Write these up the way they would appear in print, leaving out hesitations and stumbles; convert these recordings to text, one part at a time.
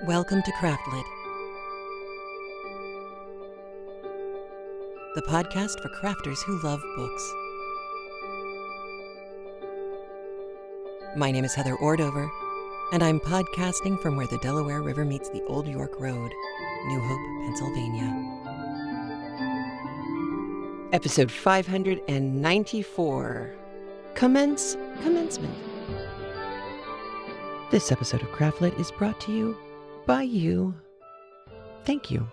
Welcome to CraftLit, the podcast for crafters who love books. My name is Heather Ordover, and I'm podcasting from where the Delaware River meets the Old York Road, New Hope, Pennsylvania. Episode 594, Commencement. This episode of CraftLit is brought to you by you. Thank you.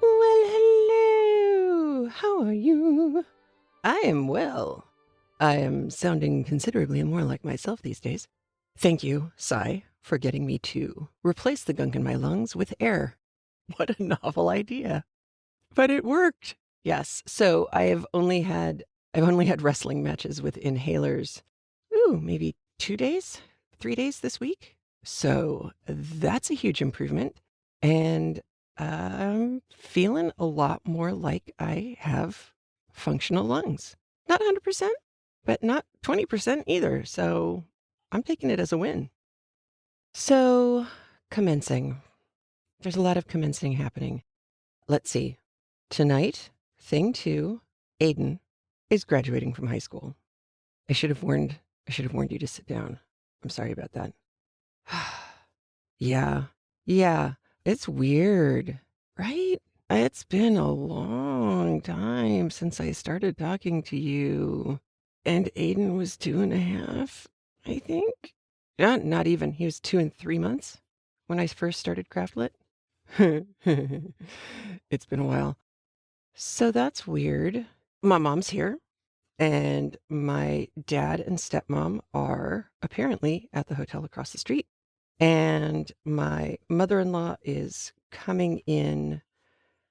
Well, hello. How are you? I am well. I am sounding considerably more like myself these days. Thank you, Sai, for getting me to replace the gunk in my lungs with air. What a novel idea. But it worked. Yes. So I've only had wrestling matches with inhalers. Maybe 2 days, 3 days this week. So that's a huge improvement. And I'm feeling a lot more like I have functional lungs. Not 100%, but not 20% either. So I'm taking it as a win. So commencing. There's a lot of commencing happening. Let's see. Tonight, thing 2, Aiden is graduating from high school. I should have warned you to sit down. I'm sorry about that. Yeah, it's weird, right? It's been a long time since I started talking to you. And Aiden was 2.5, I think. Not even. He was 2 and 3 months when I first started CraftLit. It's been a while. So that's weird. My mom's here. And my dad and stepmom are apparently at the hotel across the street. And my mother-in-law is coming in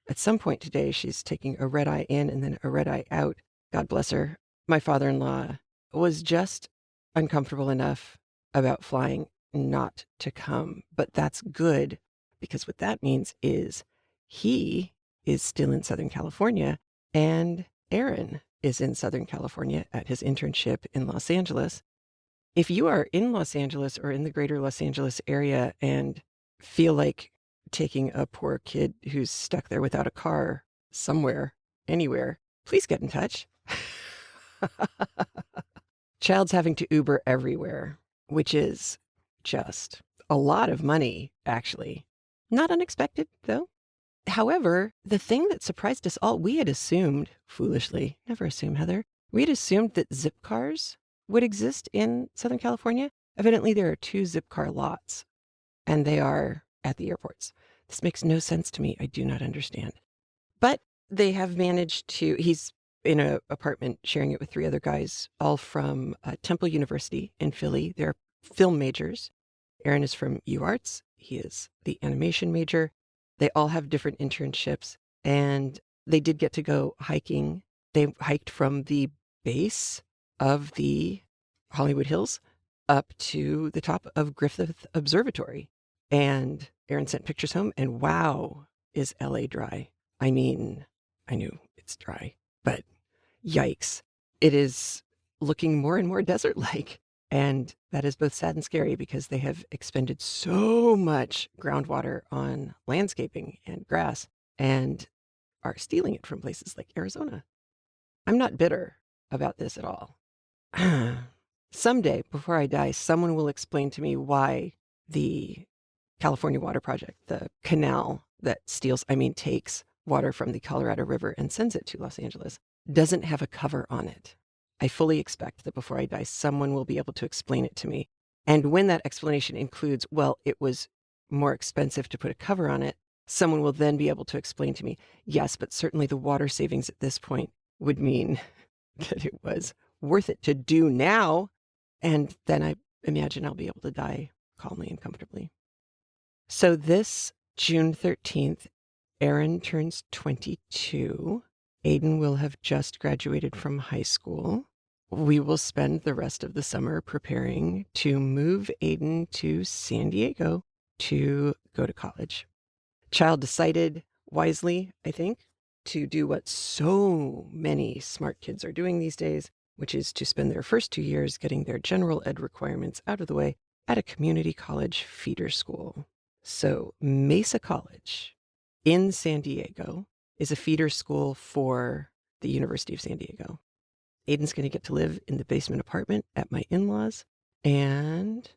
at some point today. She's taking a red eye in and then a red eye out. God bless her. My father-in-law was just uncomfortable enough about flying not to come. But that's good, because what that means is he is still in Southern California and Aaron is in Southern California at his internship in Los Angeles. If you are in Los Angeles or in the greater Los Angeles area and feel like taking a poor kid who's stuck there without a car somewhere, anywhere, please get in touch. Child's having to Uber everywhere, which is just a lot of money, actually. Not unexpected, though. However, the thing that surprised us all, we had assumed, foolishly, never assume, Heather, we had assumed that zip cars would exist in Southern California. Evidently, there are 2 zip car lots, and they are at the airports. This makes no sense to me. I do not understand. But they have managed to, he's in an apartment sharing it with 3 other guys, all from Temple University in Philly. They're film majors. Aaron is from UArts. He is the animation major. They all have different internships, and they did get to go hiking. They hiked from the base of the Hollywood Hills up to the top of Griffith Observatory. And Aaron sent pictures home, and wow, is LA dry. I mean, I knew it's dry, but yikes. It is looking more and more desert-like. And that is both sad and scary, because they have expended so much groundwater on landscaping and grass and are stealing it from places like Arizona. I'm not bitter about this at all. Someday, before I die, someone will explain to me why the California Water Project, the canal that takes water from the Colorado River and sends it to Los Angeles, doesn't have a cover on it. I fully expect that before I die, someone will be able to explain it to me. And when that explanation includes, well, it was more expensive to put a cover on it, someone will then be able to explain to me, yes, but certainly the water savings at this point would mean that it was worth it to do now. And then I imagine I'll be able to die calmly and comfortably. So this June 13th, Aaron turns 22. Aiden will have just graduated from high school. We will spend the rest of the summer preparing to move Aiden to San Diego to go to college. Child decided wisely, I think, to do what so many smart kids are doing these days, which is to spend their first 2 years getting their general ed requirements out of the way at a community college feeder school. So Mesa College in San Diego is a feeder school for the University of San Diego. Aiden's going to get to live in the basement apartment at my in-laws and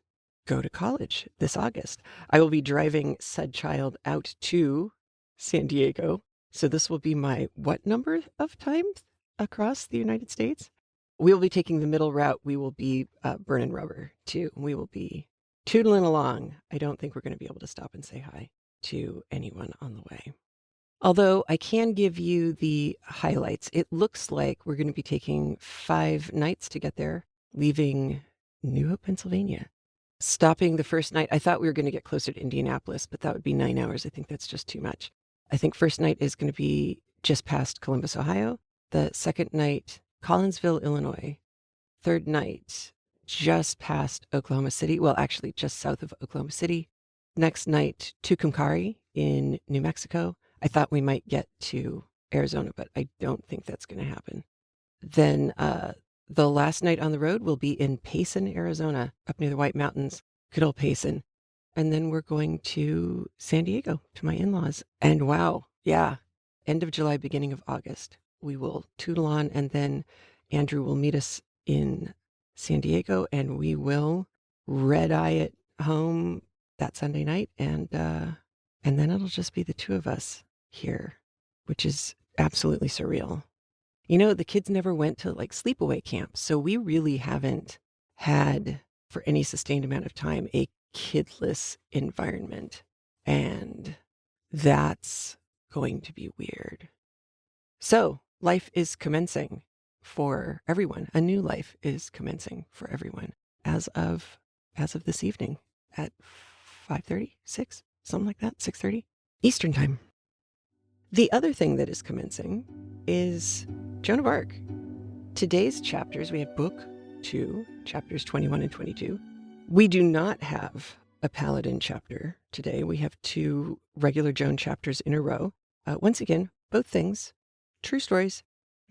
go to college this August. I will be driving said child out to San Diego. So this will be my what number of times across the United States? We will be taking the middle route. We will be burning rubber too. We will be tootling along. I don't think we're going to be able to stop and say hi to anyone on the way. Although I can give you the highlights. It looks like we're going to be taking 5 nights to get there, leaving New Hope, Pennsylvania. Stopping the first night, I thought we were going to get closer to Indianapolis, but that would be 9 hours. I think that's just too much. I think first night is going to be just past Columbus, Ohio. The second night, Collinsville, Illinois. Third night, just past Oklahoma City. Well, actually, just south of Oklahoma City. Next night, Tucumcari in New Mexico. I thought we might get to Arizona, but I don't think that's going to happen. Then the last night on the road will be in Payson, Arizona, up near the White Mountains. Good old Payson. And then we're going to San Diego to my in-laws. And wow, yeah, end of July, beginning of August, we will tootle on, and then Andrew will meet us in San Diego, and we will red-eye it home that Sunday night, and then it'll just be the two of us here, which is absolutely surreal. You know, the kids never went to like sleepaway camps, so we really haven't had, for any sustained amount of time, a kidless environment, and that's going to be weird. So life is commencing for everyone. A new life is commencing for everyone as of this evening at 5:30, 6, something like that, 6:30 Eastern time. The other thing that is commencing is Joan of Arc. Today's chapters, we have book 2, chapters 21 and 22. We do not have a Paladin chapter today. We have 2 regular Joan chapters in a row. Once again, both things, true stories.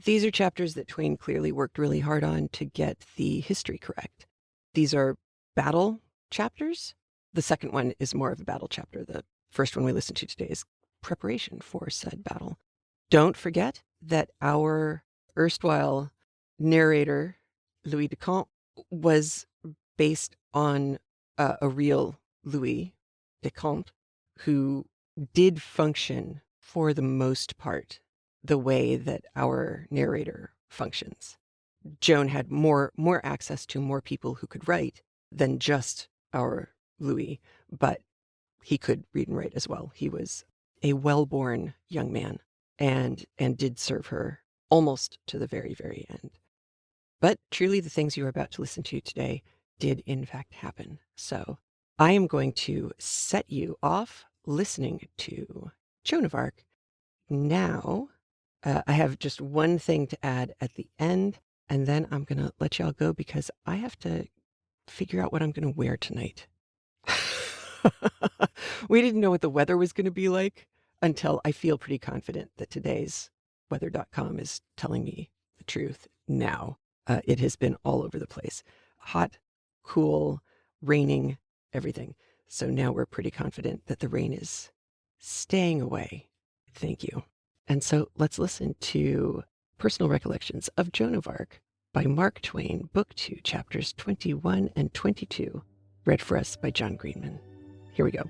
These are chapters that Twain clearly worked really hard on to get the history correct. These are battle chapters. The second one is more of a battle chapter. The first one we listened to today is preparation for said battle. Don't forget that our erstwhile narrator, Louis de Camp, was based on a real Louis de Camp who did function for the most part the way that our narrator functions. Joan had more access to more people who could write than just our Louis, but he could read and write as well. He was a well-born young man and did serve her almost to the very, very end. But truly the things you are about to listen to today did in fact happen. So I am going to set you off listening to Joan of Arc. Now, I have just one thing to add at the end, and then I'm going to let y'all go because I have to figure out what I'm going to wear tonight. We didn't know what the weather was going to be like until I feel pretty confident that today's weather.com is telling me the truth now. It has been all over the place. Hot, cool, raining, everything. So now we're pretty confident that the rain is staying away. Thank you. And so let's listen to Personal Recollections of Joan of Arc by Mark Twain, Book 2, Chapters 21 and 22, read for us by John Greenman. Here we go.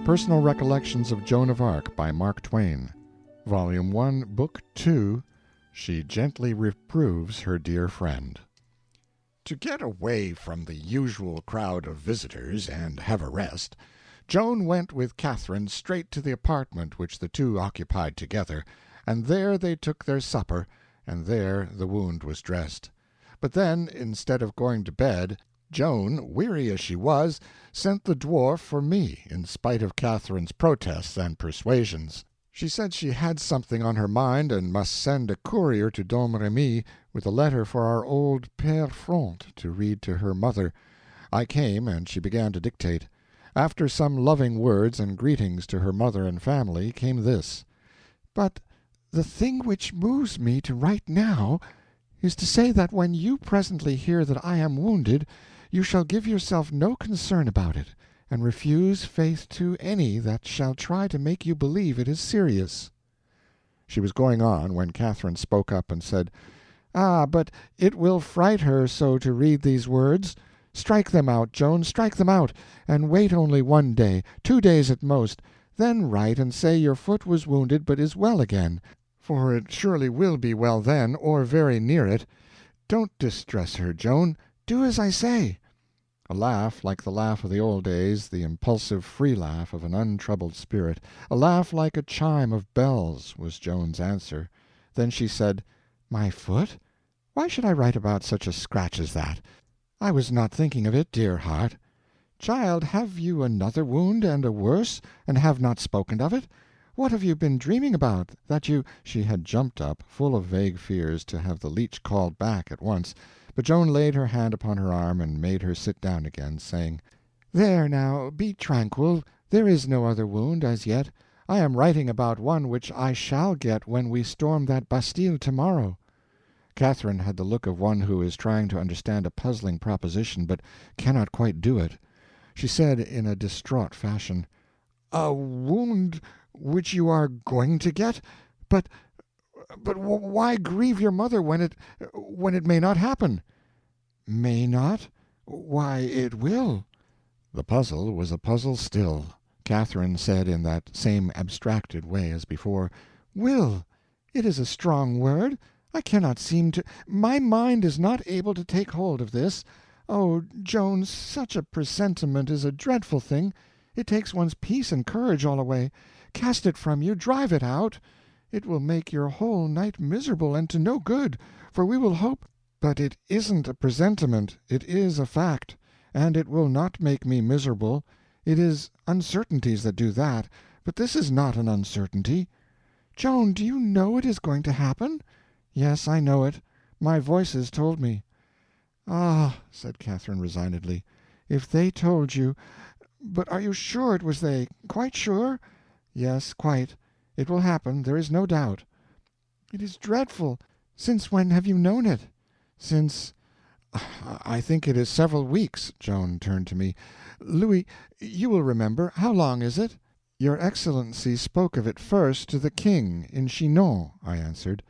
Personal Recollections of Joan of Arc by Mark Twain, Volume 1, Book 2, She Gently Reproves Her Dear Friend. To get away from the usual crowd of visitors and have a rest, Joan went with Catherine straight to the apartment which the two occupied together, and there they took their supper, and there the wound was dressed. But then, instead of going to bed, Joan, weary as she was, sent the dwarf for me, in spite of Catherine's protests and persuasions. She said she had something on her mind and must send a courier to Domremy with a letter for our old Père Front to read to her mother. I came, and she began to dictate. After some loving words and greetings to her mother and family, came this: "But The thing which moves me to write now is to say that when you presently hear that I am wounded, you shall give yourself no concern about it, and refuse faith to any that shall try to make you believe it is serious." She was going on, when Catherine spoke up and said, "Ah, but it will fright her so to read these words. Strike them out, Joan, strike them out, and wait only 1 day, 2 days at most, then write and say your foot was wounded but is well again, for it surely will be well then, or very near it. Don't distress her, Joan. Do as I say." A laugh like the laugh of the old days, the impulsive free laugh of an untroubled spirit, a laugh like a chime of bells, was Joan's answer. Then she said, "My foot? Why should I write about such a scratch as that? I was not thinking of it, dear heart. Child, have you another wound and a worse, and have not spoken of it? What have you been dreaming about, that you—" She had jumped up, full of vague fears, to have the leech called back at once, but Joan laid her hand upon her arm and made her sit down again, saying, "There now, be tranquil, there is no other wound, as yet. I am writing about one which I shall get when we storm that Bastille tomorrow." Catherine had the look of one who is trying to understand a puzzling proposition, but cannot quite do it. She said in a distraught fashion, "A wound which you are going to get? But why grieve your mother when it may not happen?" "May not? Why, it will." The puzzle was a puzzle still. Catherine said in that same abstracted way as before, "Will! It is a strong word. I cannot seem to— My mind is not able to take hold of this. Oh, Joan, such a presentiment is a dreadful thing. It takes one's peace and courage all away. Cast it from you, drive it out. It will make your whole night miserable, and to no good, for we will hope— But it isn't a presentiment, it is a fact, and it will not make me miserable. It is uncertainties that do that, but this is not an uncertainty. Joan, do you know it is going to happen?" "Yes, I know it. My voices told me." "Ah," said Catherine resignedly, "if they told you— But are you sure it was they? Quite sure?" "Yes, quite. It will happen, there is no doubt." "It is dreadful. Since when have you known it?" "Since— I think it is several weeks." Joan turned to me. "Louis, you will remember. How long is it?" "Your Excellency spoke of it first to the King, in Chinon," I answered.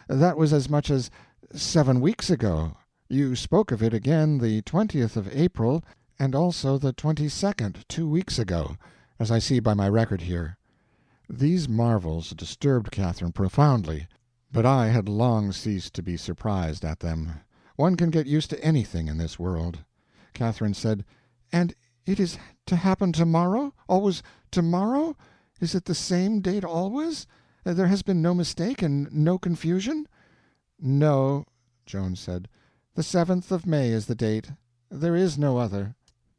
"That was as much as 7 weeks ago. You spoke of it again the 20th of April, and also the 22nd, 2 weeks ago, as I see by my record here." These marvels disturbed Catherine profoundly, but I had long ceased to be surprised at them. One can get used to anything in this world. Catherine said, "And it is to happen tomorrow? Always tomorrow? Is it the same date always? There has been no mistake and no confusion?" "No," Joan said. "The 7th of May is the date. There is no other."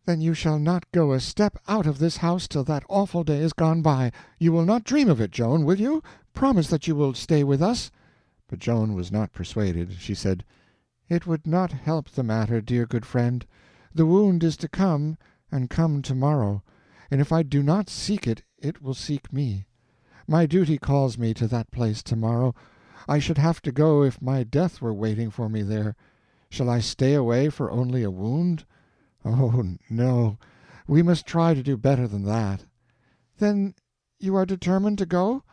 "Then you shall not go a step out of this house till that awful day is gone by. You will not dream of it, Joan, will you? Promise that you will stay with us." But Joan was not persuaded. She said, "It would not help the matter, dear good friend. The wound is to come, and come tomorrow, and if I do not seek it, it will seek me. My duty calls me to that place tomorrow. I should have to go if my death were waiting for me there. Shall I stay away for only a wound? Oh, no, we must try to do better than that." "Then you are determined to go?"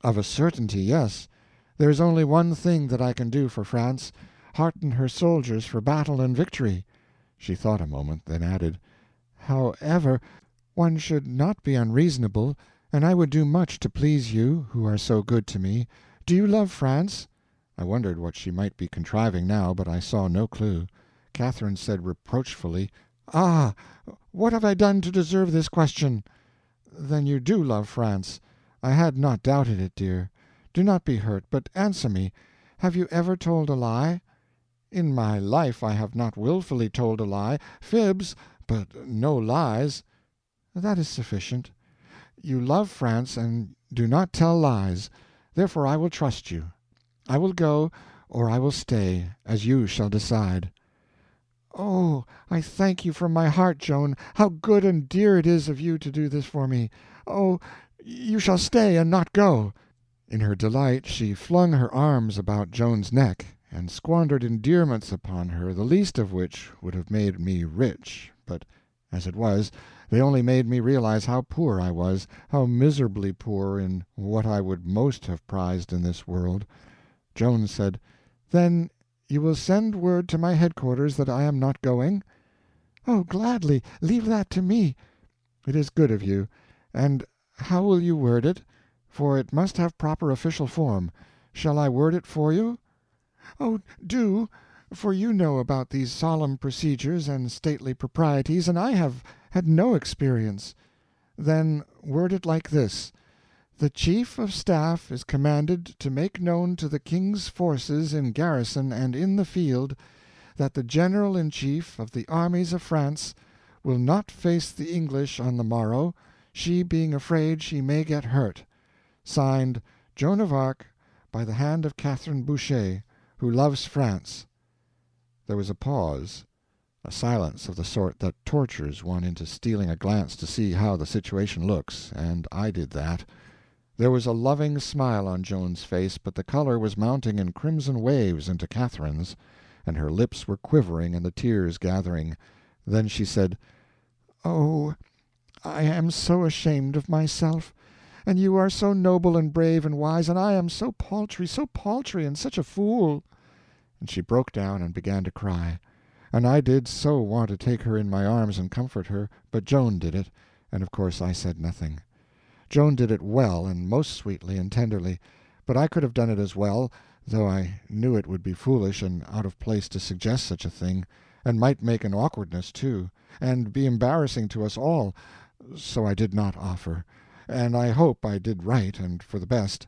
"Of a certainty, yes. There is only one thing that I can do for France— hearten her soldiers for battle and victory." She thought a moment, then added, "However, one should not be unreasonable, and I would do much to please you, who are so good to me. Do you love France?" I wondered what she might be contriving now, but I saw no clue. Catherine said reproachfully, "Ah, what have I done to deserve this question?" "Then you do love France. I had not doubted it, dear. Do not be hurt, but answer me. Have you ever told a lie?" "In my life I have not wilfully told a lie. Fibs, but no lies." "That is sufficient. You love France and do not tell lies. Therefore I will trust you. I will go, or I will stay, as you shall decide." "Oh, I thank you from my heart, Joan. How good and dear it is of you to do this for me. Oh, you shall stay and not go." In her delight she flung her arms about Joan's neck, and squandered endearments upon her, the least of which would have made me rich, but as it was, they only made me realize how poor I was, how miserably poor in what I would most have prized in this world. Joan said, "Then you will send word to my headquarters that I am not going?" "Oh, gladly. Leave that to me." "It is good of you. And how will you word it? For it must have proper official form. Shall I word it for you?" "Oh, do, for you know about these solemn procedures and stately proprieties, and I have had no experience." "Then word it like this: The Chief of Staff is commanded to make known to the King's forces in garrison and in the field that the General-in-Chief of the armies of France will not face the English on the morrow, she being afraid she may get hurt. Signed, Joan of Arc, by the hand of Catherine Boucher, who loves France." There was a pause, a silence of the sort that tortures one into stealing a glance to see how the situation looks, and I did that. There was a loving smile on Joan's face, but the color was mounting in crimson waves into Catherine's, and her lips were quivering and the tears gathering. Then she said, "Oh, I am so ashamed of myself, and you are so noble and brave and wise, and I am so paltry, and such a fool." And she broke down and began to cry, and I did so want to take her in my arms and comfort her, but Joan did it, and of course I said nothing. Joan did it well, and most sweetly and tenderly, but I could have done it as well, though I knew it would be foolish and out of place to suggest such a thing, and might make an awkwardness, too, and be embarrassing to us all, so I did not offer. And I hope I did right and for the best,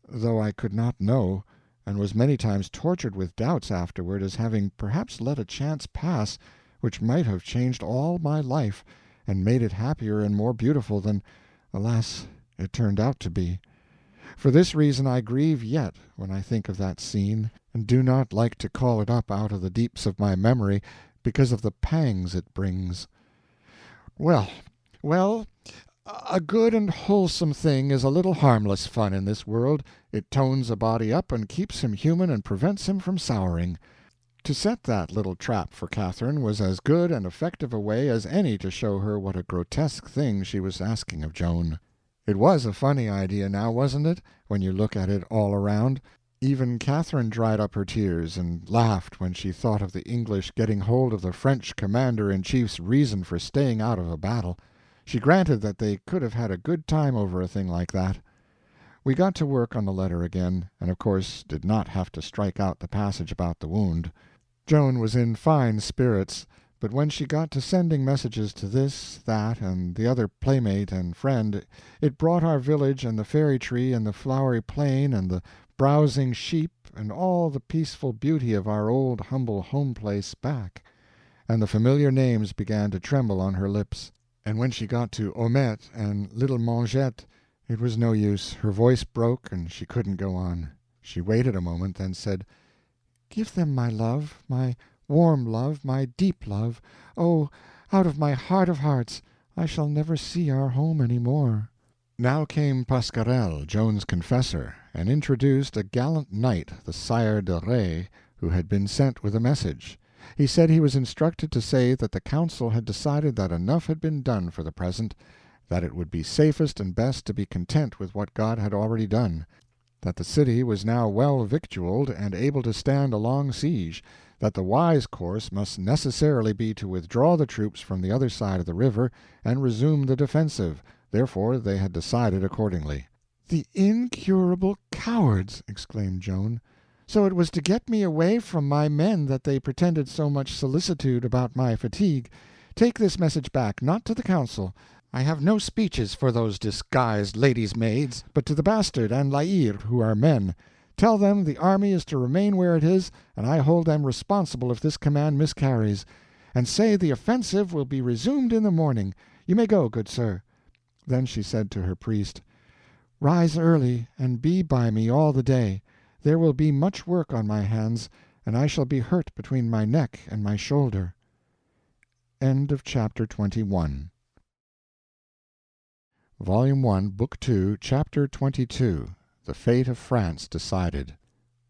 though I could not know, and was many times tortured with doubts afterward as having perhaps let a chance pass which might have changed all my life, and made it happier and more beautiful than, alas, it turned out to be. For this reason I grieve yet when I think of that scene, and do not like to call it up out of the deeps of my memory, because of the pangs it brings. Well, well, a good and wholesome thing is a little harmless fun in this world. It tones a body up and keeps him human and prevents him from souring. To set that little trap for Catherine was as good and effective a way as any to show her what a grotesque thing she was asking of Joan. It was a funny idea now, wasn't it, when you look at it all around? Even Catherine dried up her tears and laughed when she thought of the English getting hold of the French commander-in-chief's reason for staying out of a battle. She granted that they could have had a good time over a thing like that. We got to work on the letter again, and of course did not have to strike out the passage about the wound. Joan was in fine spirits, but when she got to sending messages to this, that, and the other playmate and friend, it brought our village and the fairy tree and the flowery plain and the browsing sheep and all the peaceful beauty of our old humble home-place back, and the familiar names began to tremble on her lips. And when she got to Omette and little Mengette, it was no use, her voice broke and she couldn't go on. She waited a moment, then said, "Give them my love, my warm love, my deep love. Oh, out of my heart of hearts, I shall never see our home any more." Now came Pasquerel, Joan's confessor, and introduced a gallant knight, the Sire de Rais, who had been sent with a message. He said he was instructed to say that the council had decided that enough had been done for the present, that it would be safest and best to be content with what God had already done, that the city was now well victualled and able to stand a long siege, that the wise course must necessarily be to withdraw the troops from the other side of the river and resume the defensive. Therefore they had decided accordingly. "The incurable cowards!" exclaimed Joan. "So it was to get me away from my men that they pretended so much solicitude about my fatigue. Take this message back, not to the council. I have no speeches for those disguised ladies' maids, but to the Bastard and La Hire, who are men. Tell them the army is to remain where it is, and I hold them responsible if this command miscarries. And say the offensive will be resumed in the morning. You may go, good sir." Then she said to her priest, "Rise early, and be by me all the day. There will be much work on my hands, and I shall be hurt between my neck and my shoulder." End of Chapter 21. Volume 1, Book 2, Chapter 22. the fate of France decided.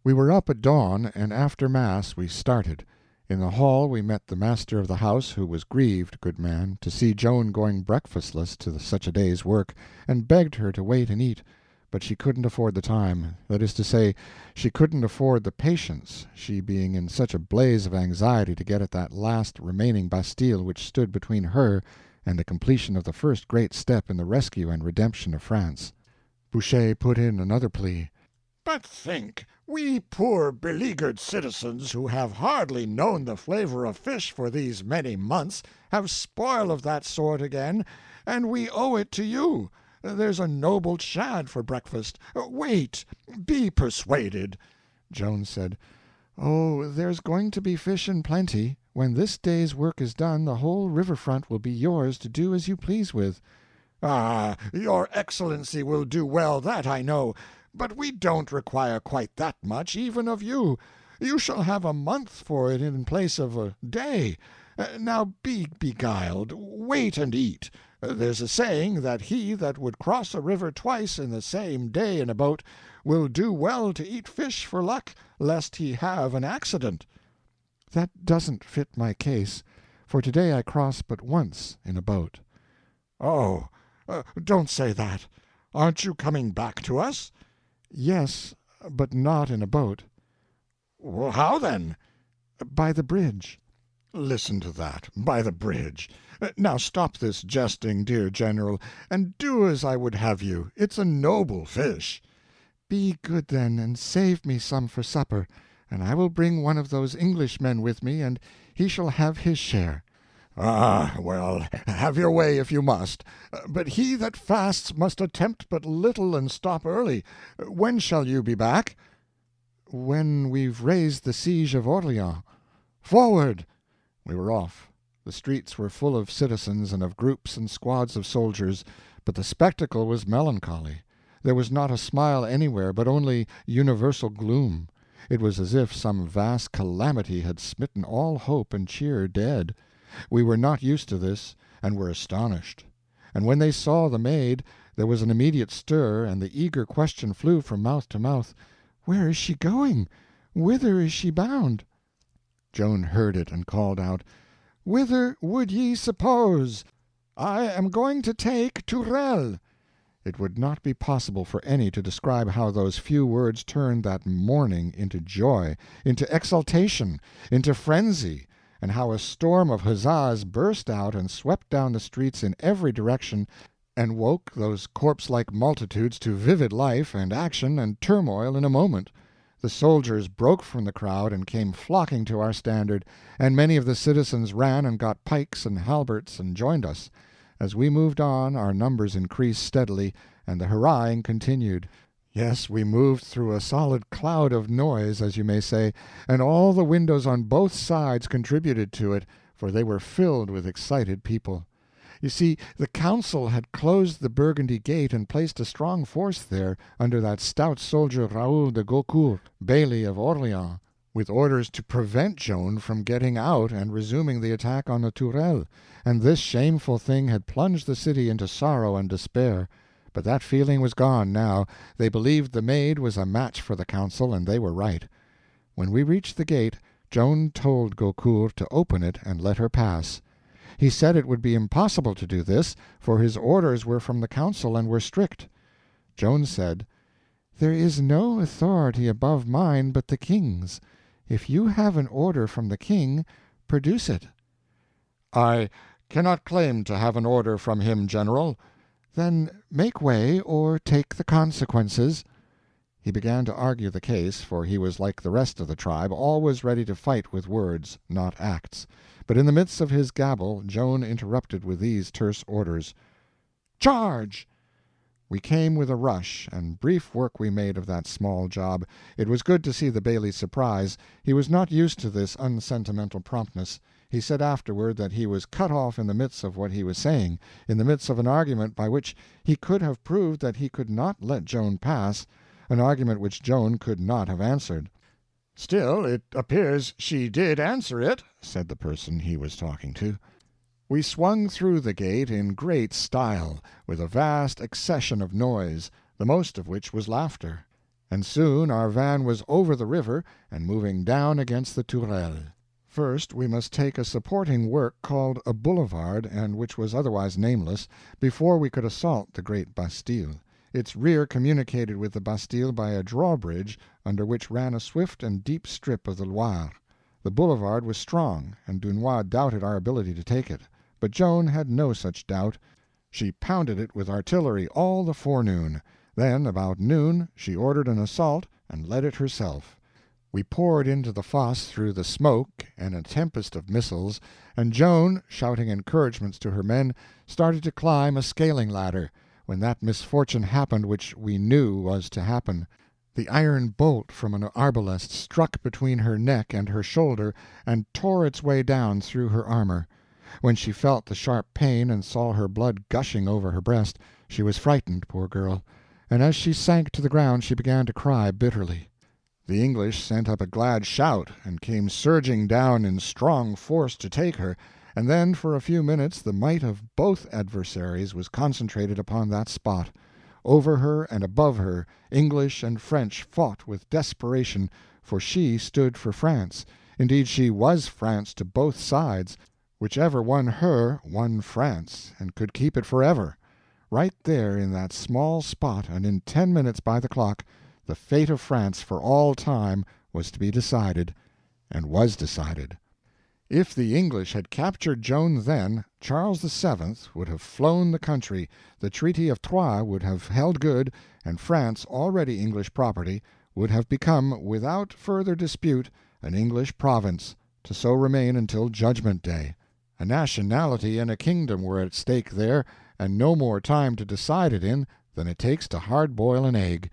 We were up at dawn, and after Mass we started. In the hall we met the master of the house, who was grieved, good man, to see Joan going breakfastless to such a day's work, and begged her to wait and eat, but she couldn't afford the time, that is to say, she couldn't afford the patience, she being in such a blaze of anxiety to get at that last remaining Bastille which stood between her and the completion of the first great step in the rescue and redemption of France. Boucher put in another plea. But think, we poor beleaguered citizens who have hardly known the flavor of fish for these many months have spoil of that sort again, and we owe it to you. There's a noble shad for breakfast. Wait, be persuaded. Joan said, "Oh, there's going to be fish in plenty. When this day's work is done, the whole river-front will be yours to do as you please with." Ah, your Excellency will do well, that I know. But we don't require quite that much, even of you. You shall have a month for it in place of a day. Now be beguiled. Wait and eat. There's a saying that he that would cross a river twice in the same day in a boat will do well to eat fish for luck, lest he have an accident. That doesn't fit my case, for today I cross but once in a boat. Oh, don't say that. Aren't you coming back to us? Yes, but not in a boat. Well, how then? By the bridge. Listen to that, by the bridge. Now stop this jesting, dear General, and do as I would have you. It's a noble fish. Be good, then, and save me some for supper, and I will bring one of those Englishmen with me, and he shall have his share. Ah, well, have your way if you must. But he that fasts must attempt but little and stop early. When shall you be back? When we've raised the siege of Orleans. Forward! We were off. The streets were full of citizens and of groups and squads of soldiers, but the spectacle was melancholy. There was not a smile anywhere, but only universal gloom. It was as if some vast calamity had smitten all hope and cheer dead. We were not used to this, and were astonished. And when they saw the Maid, there was an immediate stir, and the eager question flew from mouth to mouth, "Where is she going? Whither is she bound?" Joan heard it, and called out, "Whither would ye suppose? I am going to take Tourelle." It would not be possible for any to describe how those few words turned that mourning into joy, into exultation, into frenzy, and how a storm of huzzas burst out and swept down the streets in every direction, and woke those corpse-like multitudes to vivid life and action and turmoil in a moment. The soldiers broke from the crowd and came flocking to our standard, and many of the citizens ran and got pikes and halberts and joined us. As we moved on, our numbers increased steadily, and the hurrahing continued. Yes, we moved through a solid cloud of noise, as you may say, and all the windows on both sides contributed to it, for they were filled with excited people. You see, the council had closed the Burgundy gate and placed a strong force there, under that stout soldier Raoul de Gaucourt, Bailly of Orleans, with orders to prevent Joan from getting out and resuming the attack on the Tourelle, and this shameful thing had plunged the city into sorrow and despair. But that feeling was gone now. They believed the Maid was a match for the council, and they were right. When we reached the gate, Joan told Gaucourt to open it and let her pass. He said it would be impossible to do this, for his orders were from the council and were strict. Joan said, "There is no authority above mine but the king's. If you have an order from the king, produce it." "I cannot claim to have an order from him, General." "Then make way, or take the consequences." He began to argue the case, for he was like the rest of the tribe, always ready to fight with words, not acts. But in the midst of his gabble Joan interrupted with these terse orders, "Charge!" We came with a rush, and brief work we made of that small job. It was good to see the Bailly's surprise. He was not used to this unsentimental promptness. He said afterward that he was cut off in the midst of what he was saying, in the midst of an argument by which he could have proved that he could not let Joan pass, an argument which Joan could not have answered. "Still, it appears she did answer it," said the person he was talking to. We swung through the gate in great style, with a vast accession of noise, the most of which was laughter. And soon our van was over the river and moving down against the Tourelle. First we must take a supporting work called a boulevard, and which was otherwise nameless, before we could assault the great Bastille. Its rear communicated with the Bastille by a drawbridge under which ran a swift and deep strip of the Loire. The boulevard was strong, and Dunois doubted our ability to take it. But Joan had no such doubt. She pounded it with artillery all the forenoon. Then, about noon, she ordered an assault and led it herself. We poured into the fosse through the smoke and a tempest of missiles, and Joan, shouting encouragements to her men, started to climb a scaling ladder, when that misfortune happened which we knew was to happen. The iron bolt from an arbalest struck between her neck and her shoulder and tore its way down through her armor. When she felt the sharp pain and saw her blood gushing over her breast, she was frightened, poor girl, and as she sank to the ground she began to cry bitterly. The English sent up a glad shout, and came surging down in strong force to take her, and then for a few minutes the might of both adversaries was concentrated upon that spot. Over her and above her, English and French fought with desperation, for she stood for France. Indeed, she was France to both sides. Whichever won her, won France, and could keep it forever. Right there in that small spot, and in 10 minutes by the clock, the fate of France for all time was to be decided, and was decided. If the English had captured Joan then, Charles VII would have flown the country, the Treaty of Troyes would have held good, and France, already English property, would have become, without further dispute, an English province, to so remain until Judgment Day. A nationality and a kingdom were at stake there, and no more time to decide it in than it takes to hard-boil an egg.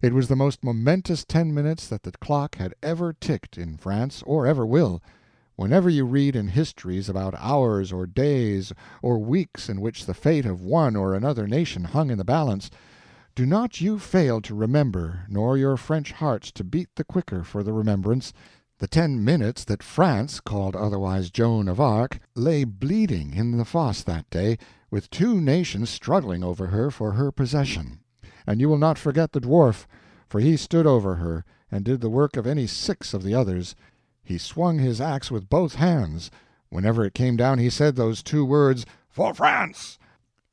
It was the most momentous 10 minutes that the clock had ever ticked in France, or ever will. Whenever you read in histories about hours or days or weeks in which the fate of one or another nation hung in the balance, do not you fail to remember, nor your French hearts to beat the quicker for the remembrance, the 10 minutes that France, called otherwise Joan of Arc, lay bleeding in the fosse that day, with 2 nations struggling over her for her possession. And you will not forget the dwarf, for he stood over her, and did the work of any 6 of the others. He swung his axe with both hands. Whenever it came down he said those 2 words, "For France!"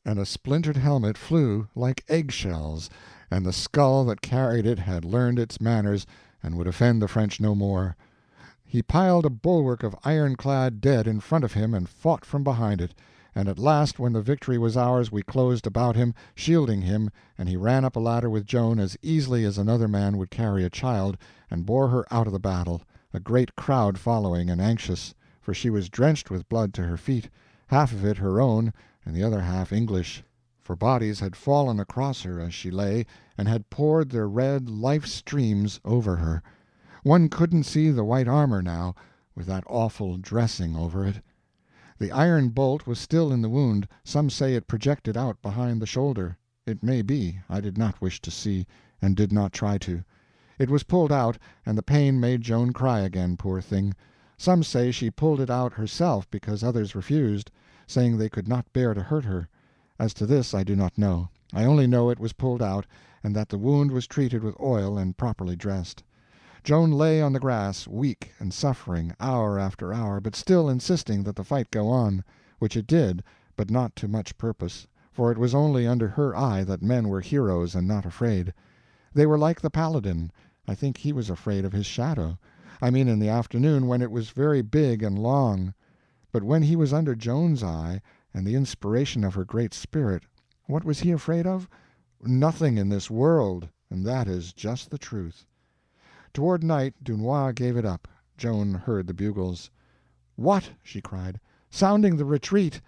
and a splintered helmet flew like egg-shells, and the skull that carried it had learned its manners and would offend the French no more. He piled a bulwark of iron-clad dead in front of him and fought from behind it, and at last when the victory was ours we closed about him, shielding him, and he ran up a ladder with Joan as easily as another man would carry a child, and bore her out of the battle, a great crowd following and anxious, for she was drenched with blood to her feet, half of it her own and the other half English, for bodies had fallen across her as she lay, and had poured their red life-streams over her. One couldn't see the white armor now, with that awful dressing over it. The iron bolt was still in the wound. Some say it projected out behind the shoulder. It may be. I did not wish to see, and did not try to. It was pulled out, and the pain made Joan cry again, poor thing. Some say she pulled it out herself because others refused, saying they could not bear to hurt her. As to this I do not know. I only know it was pulled out, and that the wound was treated with oil and properly dressed. Joan lay on the grass, weak and suffering, hour after hour, but still insisting that the fight go on, which it did, but not to much purpose, for it was only under her eye that men were heroes and not afraid. They were like the paladin. I think he was afraid of his shadow. I mean in the afternoon, when it was very big and long. But when he was under Joan's eye, and the inspiration of her great spirit, what was he afraid of? Nothing in this world, and that is just the truth. Toward night Dunois gave it up. Joan heard the bugles. "What!" she cried. "Sounding the retreat!"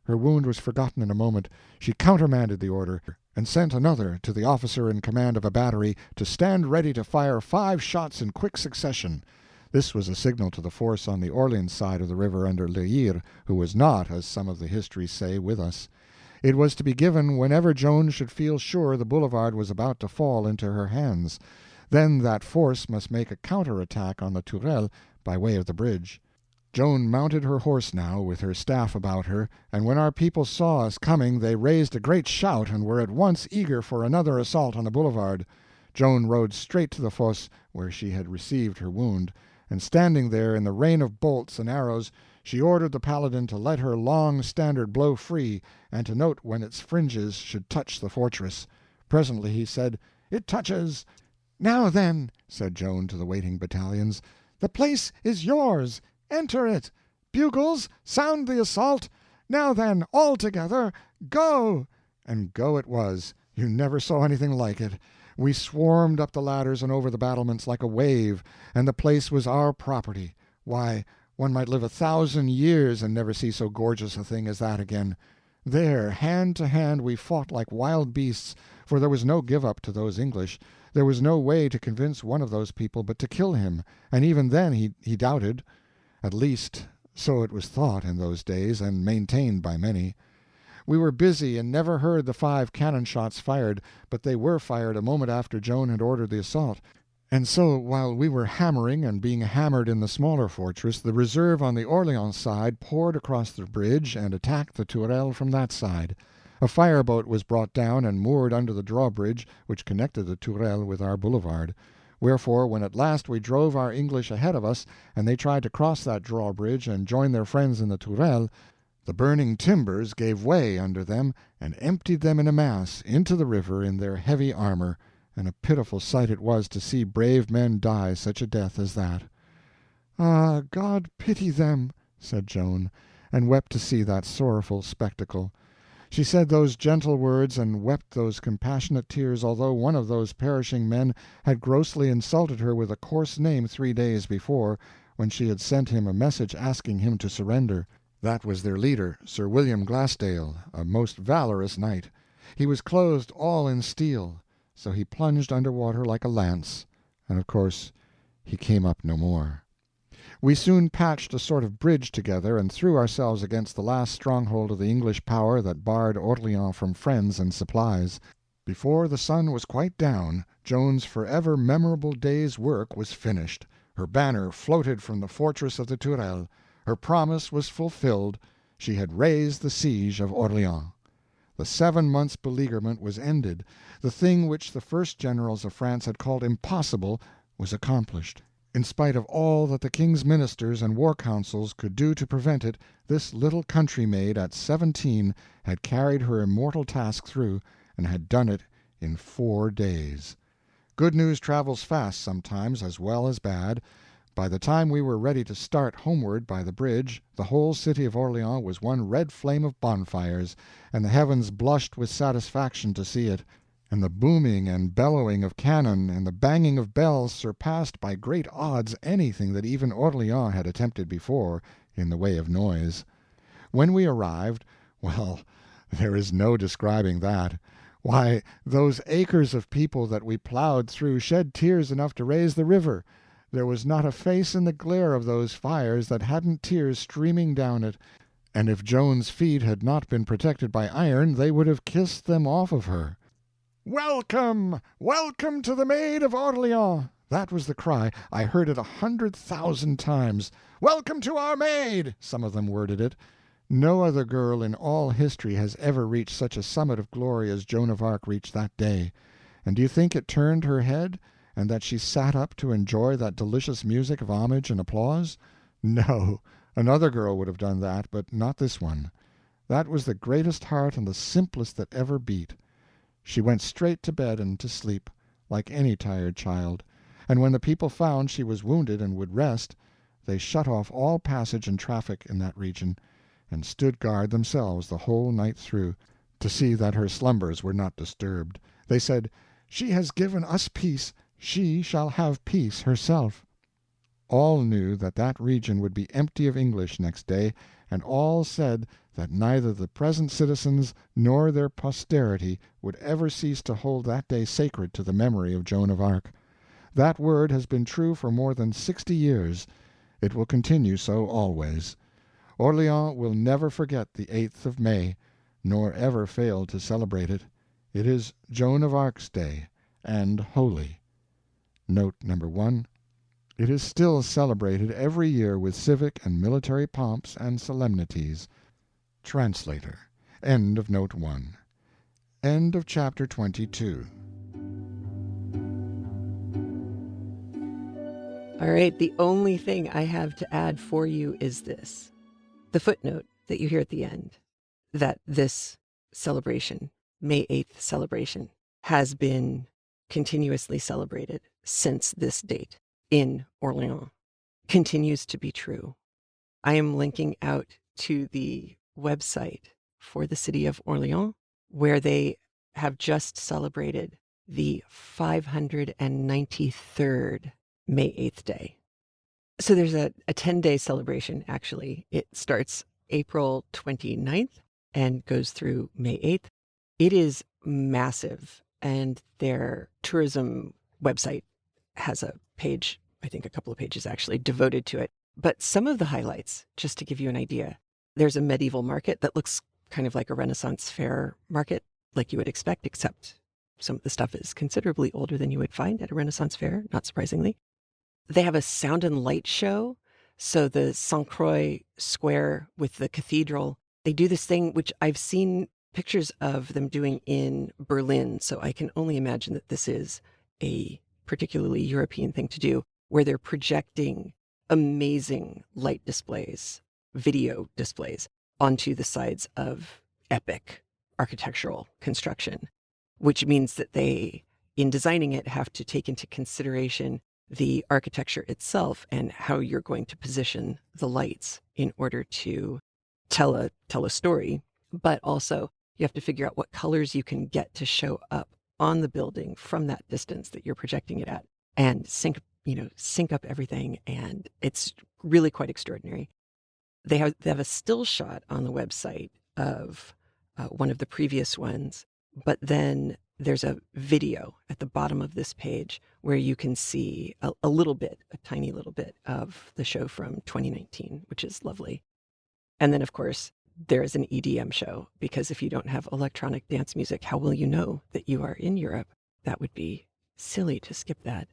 Her wound was forgotten in a moment. She countermanded the order, and sent another to the officer in command of a battery to stand ready to fire 5 shots in quick succession. This was a signal to the force on the Orleans side of the river under Le Hire, who was not, as some of the histories say, with us. It was to be given whenever Joan should feel sure the boulevard was about to fall into her hands. Then that force must make a counter-attack on the Tourelle by way of the bridge. Joan mounted her horse now, with her staff about her, and when our people saw us coming they raised a great shout and were at once eager for another assault on the boulevard. Joan rode straight to the fosse where she had received her wound, and standing there in the rain of bolts and arrows, she ordered the paladin to let her long standard blow free, and to note when its fringes should touch the fortress. Presently he said, "It touches." "Now then," said Joan to the waiting battalions, "the place is yours. Enter it. Bugles, sound the assault. Now then, all together, go!" And go it was. You never saw anything like it. We swarmed up the ladders and over the battlements like a wave, and the place was our property. Why, one might live 1,000 years and never see so gorgeous a thing as that again. There, hand to hand, we fought like wild beasts, for there was no give up to those English. There was no way to convince one of those people but to kill him, and even then he doubted. At least, so it was thought in those days, and maintained by many. We were busy and never heard the 5 cannon shots fired, but they were fired a moment after Joan had ordered the assault. And so, while we were hammering and being hammered in the smaller fortress, the reserve on the Orleans side poured across the bridge and attacked the Tourelle from that side. A fireboat was brought down and moored under the drawbridge which connected the Tourelle with our boulevard. Wherefore, when at last we drove our English ahead of us, and they tried to cross that drawbridge and join their friends in the Tourelle, the burning timbers gave way under them and emptied them in a mass into the river in their heavy armor, and a pitiful sight it was to see brave men die such a death as that. "Ah, God pity them," said Joan, and wept to see that sorrowful spectacle. She said those gentle words and wept those compassionate tears, although one of those perishing men had grossly insulted her with a coarse name 3 days before, when she had sent him a message asking him to surrender. That was their leader, Sir William Glassdale, a most valorous knight. He was clothed all in steel, so he plunged under water like a lance, and of course he came up no more. We soon patched a sort of bridge together and threw ourselves against the last stronghold of the English power that barred Orleans from friends and supplies. Before the sun was quite down, Joan's forever memorable day's work was finished. Her banner floated from the fortress of the Tourelle. Her promise was fulfilled. She had raised the siege of Orleans. The 7 months' beleaguerment was ended. The thing which the first generals of France had called impossible was accomplished. In spite of all that the king's ministers and war councils could do to prevent it, this little country maid at 17 had carried her immortal task through, and had done it in 4 days. Good news travels fast sometimes, as well as bad. By the time we were ready to start homeward by the bridge, the whole city of Orleans was one red flame of bonfires, and the heavens blushed with satisfaction to see it, and the booming and bellowing of cannon and the banging of bells surpassed by great odds anything that even Orleans had attempted before in the way of noise. When we arrived, well, there is no describing that. Why, those acres of people that we plowed through shed tears enough to raise the river. There was not a face in the glare of those fires that hadn't tears streaming down it, and if Joan's feet had not been protected by iron they would have kissed them off of her. "Welcome, welcome to the Maid of Orleans!" That was the cry. I heard it 100,000 times. "Welcome to our Maid!" some of them worded it. No other girl in all history has ever reached such a summit of glory as Joan of Arc reached that day. And do you think it turned her head, and that she sat up to enjoy that delicious music of homage and applause? No, another girl would have done that, but not this one. That was the greatest heart and the simplest that ever beat. She went straight to bed and to sleep, like any tired child, and when the people found she was wounded and would rest, they shut off all passage and traffic in that region, and stood guard themselves the whole night through, to see that her slumbers were not disturbed. They said, "She has given us peace, she shall have peace herself." All knew that that region would be empty of English next day, and all said that neither the present citizens nor their posterity would ever cease to hold that day sacred to the memory of Joan of Arc. That word has been true for more than 60 years. It will continue so always. Orleans will never forget the 8th of May, nor ever fail to celebrate it. It is Joan of Arc's day, and holy. Note number 1. It is still celebrated every year with civic and military pomps and solemnities. Translator. End of Note 1. End of Chapter 22. All right, the only thing I have to add for you is this. The footnote that you hear at the end, that this celebration, May 8th celebration, has been continuously celebrated since this date in Orleans, continues to be true. I am linking out to the website for the city of Orleans, where they have just celebrated the 593rd May 8th day. So there's a 10-day celebration, actually. It starts April 29th and goes through May 8th. It is massive, and their tourism website has a page, I think a couple of pages actually, devoted to it. But some of the highlights, just to give you an idea, there's a medieval market that looks kind of like a Renaissance fair market, like you would expect, except some of the stuff is considerably older than you would find at a Renaissance fair, not surprisingly. They have a sound and light show. So the Saint Croix Square with the cathedral, they do this thing which I've seen pictures of them doing in Berlin. So I can only imagine that this is a particularly European thing to do, where they're projecting amazing light displays, video displays, onto the sides of epic architectural construction, which means that they, in designing it, have to take into consideration the architecture itself and how you're going to position the lights in order to tell a story. But also you have to figure out what colors you can get to show up on the building from that distance that you're projecting it at, and sync up everything. And it's really quite extraordinary. They have a still shot on the website of one of the previous ones, but then there's a video at the bottom of this page where you can see a tiny little bit of the show from 2019, which is lovely. And then, of course, there is an EDM show, because if you don't have electronic dance music, how will you know that you are in Europe? That would be silly to skip that.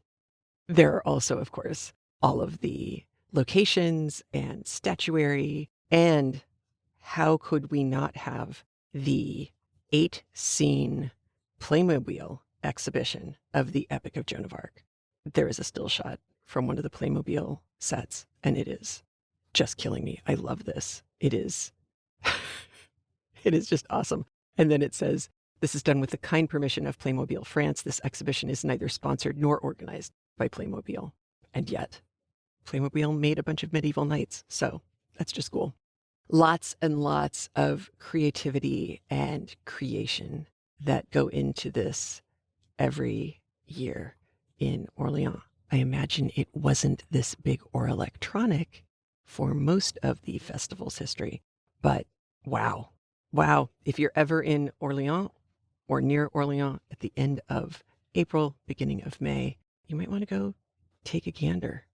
There are also, of course, all of the locations and statuary, and how could we not have the 8-scene Playmobil exhibition of the Epic of Joan of Arc. There is a still shot from one of the Playmobil sets, and it is just killing me. I love this. It is just awesome. And then it says, this is done with the kind permission of Playmobil France. This exhibition is neither sponsored nor organized by Playmobil. And yet, Playmobil made a bunch of medieval knights. So that's just cool. Lots and lots of creativity and creation that go into this every year in Orleans. I imagine it wasn't this big or electronic for most of the festival's history, but wow. If you're ever in Orleans or near Orleans at the end of April, beginning of May, you might want to go take a gander.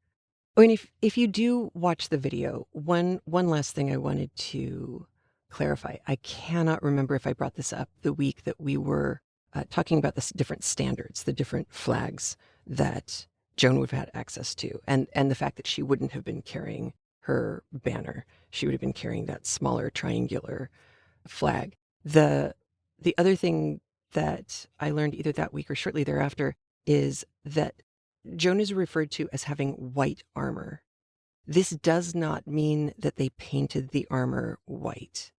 Oh, and if you do watch the video, one last thing I wanted to clarify. I cannot remember if I brought this up the week that we were talking about the different standards, the different flags that Joan would have had access to, and the fact that she wouldn't have been carrying her banner. She would have been carrying that smaller triangular flag. The other thing that I learned either that week or shortly thereafter is that Joan is referred to as having white armor. This does not mean that they painted the armor white.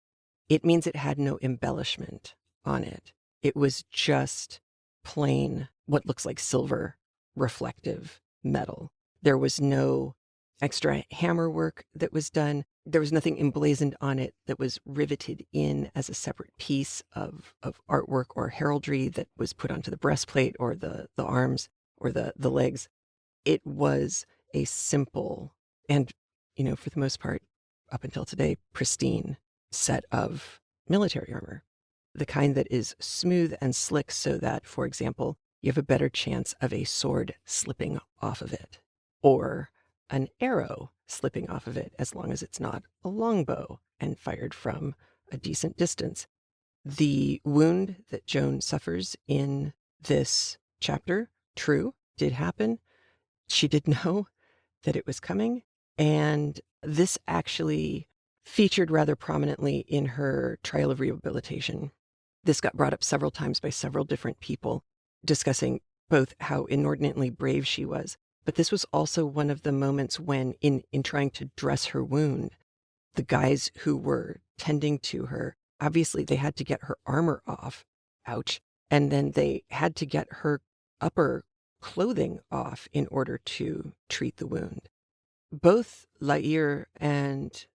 It means it had no embellishment on it. It was just plain, what looks like silver, reflective metal. There was no extra hammer work that was done. There was nothing emblazoned on it that was riveted in as a separate piece of artwork or heraldry that was put onto the breastplate or the arms or the legs. It was a simple and, for the most part, up until today, pristine set of military armor. The kind that is smooth and slick so that, for example, you have a better chance of a sword slipping off of it, or an arrow slipping off of it, as long as it's not a longbow and fired from a decent distance. The wound that Joan suffers in this chapter, true, did happen. She did know that it was coming. And this actually featured rather prominently in her trial of rehabilitation. This got brought up several times by several different people, discussing both how inordinately brave she was, but this was also one of the moments when, in trying to dress her wound, the guys who were tending to her, obviously they had to get her armor off, ouch, and then they had to get her upper clothing off in order to treat the wound. Both La Hire and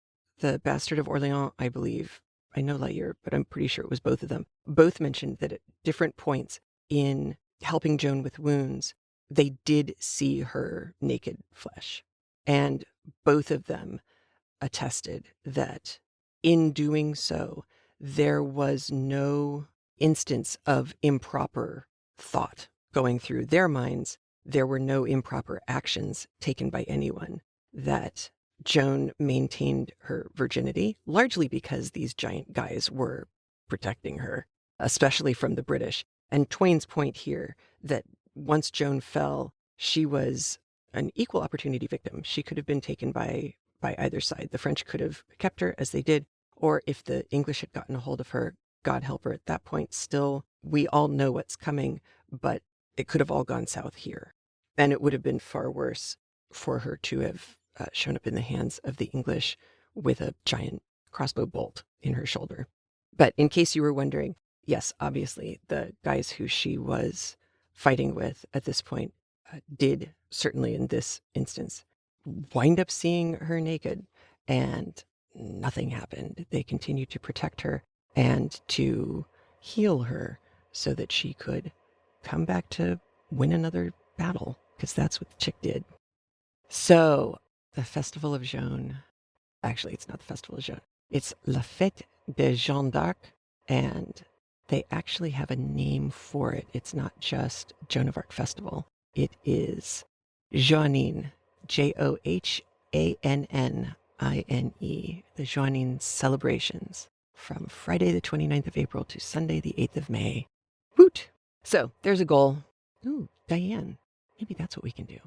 the Bastard of Orleans, I believe, I know La Hire, but I'm pretty sure it was both of them, both mentioned that at different points in helping Joan with wounds, they did see her naked flesh. And both of them attested that in doing so, there was no instance of improper thought going through their minds. There were no improper actions taken by anyone, that Joan maintained her virginity, largely because these giant guys were protecting her, especially from the British. And Twain's point here that once Joan fell, she was an equal opportunity victim. She could have been taken by either side. The French could have kept her as they did, or if the English had gotten a hold of her, God help her at that point. Still, we all know what's coming, but it could have all gone south here. And it would have been far worse for her to have shown up in the hands of the English with a giant crossbow bolt in her shoulder. But in case you were wondering, yes, obviously, the guys who she was fighting with at this point did, certainly in this instance, wind up seeing her naked, and nothing happened. They continued to protect her and to heal her so that she could come back to win another battle, because that's what the chick did. So, the Festival of Joan, actually, it's not the Festival of Joan, it's La Fête de Jeanne d'Arc, and they actually have a name for it. It's not just Joan of Arc Festival. It is Joannine, Johannine, the Joannine celebrations from Friday the 29th of April to Sunday the 8th of May. Woot! So there's a goal. Ooh, Diane. Maybe that's what we can do.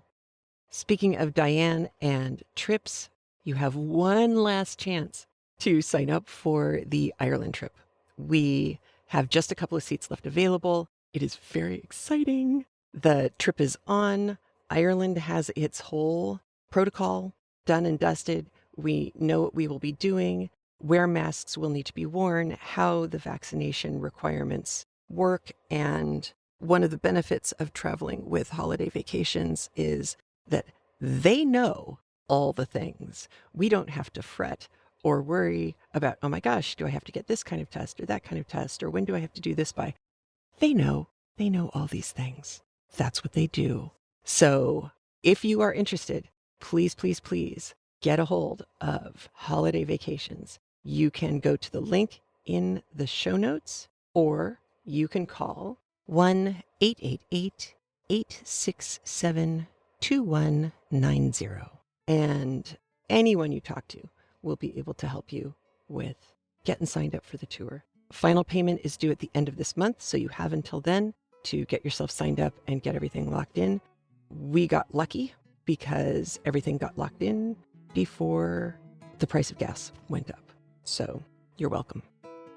Speaking of Diane and trips, you have one last chance to sign up for the Ireland trip. We have just a couple of seats left available. It is very exciting. The trip is on. Ireland has its whole protocol done and dusted. We know what we will be doing, where masks will need to be worn, how the vaccination requirements work. And one of the benefits of traveling with holiday vacations is that they know all the things. We don't have to fret or worry about, oh my gosh, do I have to get this kind of test or that kind of test, or when do I have to do this by? They know all these things. That's what they do. So if you are interested, please, please, please get a hold of holiday vacations. You can go to the link in the show notes, or you can call 1-888-867-2190. And anyone you talk to will be able to help you with getting signed up for the tour. Final payment is due at the end of this month, so you have until then to get yourself signed up and get everything locked in. We got lucky because everything got locked in before the price of gas went up. So you're welcome.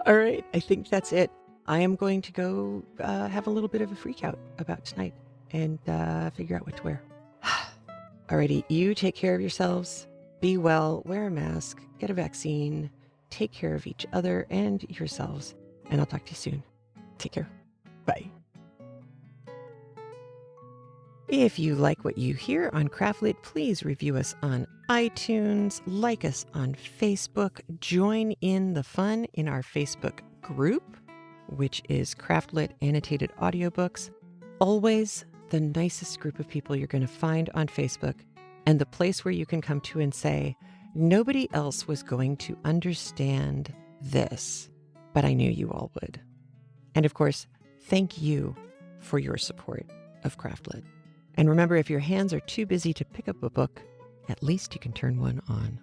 All right, I think that's it. I am going to go have a little bit of a freak out about tonight and figure out what to wear. Alrighty, you take care of yourselves. Be well, wear a mask, get a vaccine, take care of each other and yourselves, and I'll talk to you soon. Take care. Bye. If you like what you hear on CraftLit, please review us on iTunes, like us on Facebook, join in the fun in our Facebook group, which is CraftLit Annotated Audiobooks. Always the nicest group of people you're going to find on Facebook, and the place where you can come to and say, nobody else was going to understand this, but I knew you all would. And of course, thank you for your support of CraftLit. And remember, if your hands are too busy to pick up a book, at least you can turn one on.